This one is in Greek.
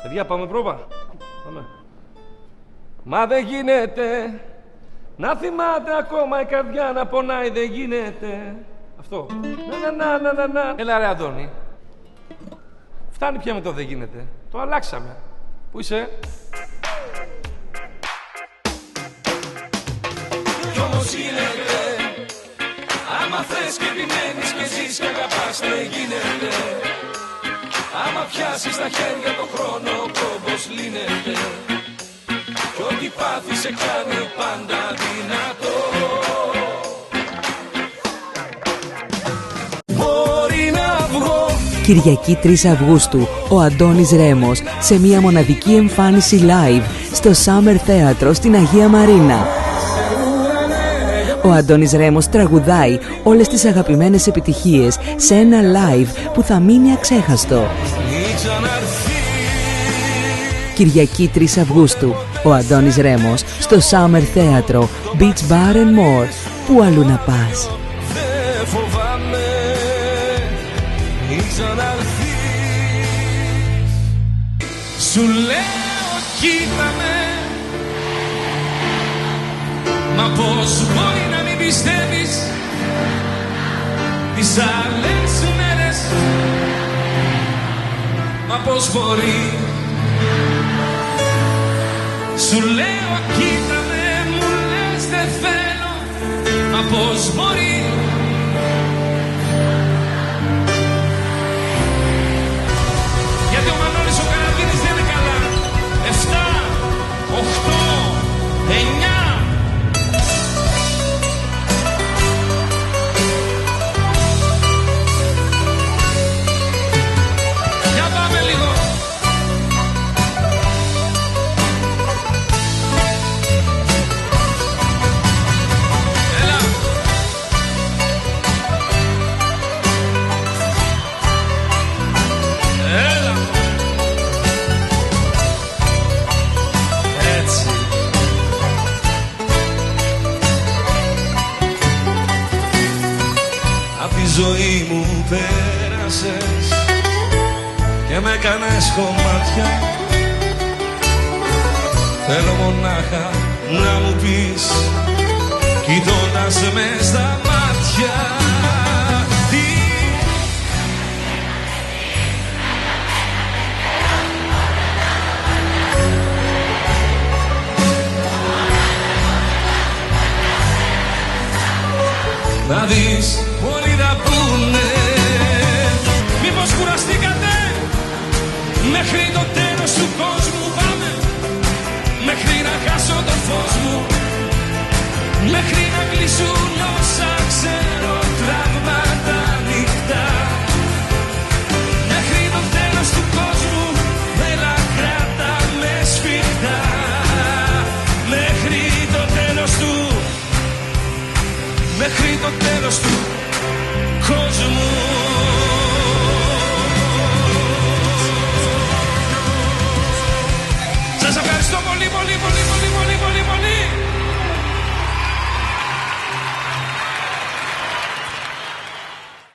Παιδιά, πάμε πρόβα. Πάμε. Μα δεν γίνεται να θυμάται ακόμα η καρδιά να πονάει, δεν γίνεται. Αυτό. Έλα ρε Αντώνη. Φτάνει πια με το δεν γίνεται. Το αλλάξαμε. Πού είσαι? Κι όμως γίνεται. Άμα θες και επιμένεις και ζεις και αγαπάς, δεν γίνεται. Άμα πιάσεις στα χέρια το χρόνο, ο κόμπος λύνεται. Κι ό,τι πάθεις σε κάνει πάντα δυνατό. Μπορεί να βγω. Κυριακή 3 Αυγούστου, ο Αντώνης Ρέμος σε μια μοναδική εμφάνιση live στο Summer Θέατρο στην Αγία Μαρίνα. Ο Αντώνης Ρέμος τραγουδάει όλες τις αγαπημένες επιτυχίες σε ένα live που θα μείνει αξέχαστο. Κυριακή 3 Αυγούστου, ο Αντώνης Ρέμος στο Summer Θέατρο, Beach Bar and More. Πού αλλού να πας? Σου λέω κοίτα με. Μα πώς μπορεί να μην πιστεύεις τις άλλες μέρες? Μα πώς μπορεί? Σου λέω κοίτα με, μου λες δεν θέλω. Μα πώς μπορεί? Γιατί ο Μανώλης ο Καραντίνης δεν είναι καλά. 7, 8, 9. Ζωή μου πέρασες και με κάνες κομμάτια. Θέλω μονάχα να μου πεις, κοιτώντας με στα μάτια, τι να δεις. Πολλοί θα πούνε, μήπως κουραστήκατε? Μέχρι το τέλος του κόσμου πάμε. Μέχρι να χάσω το φως μου, μέχρι να κλείσουν όσα ξέρω.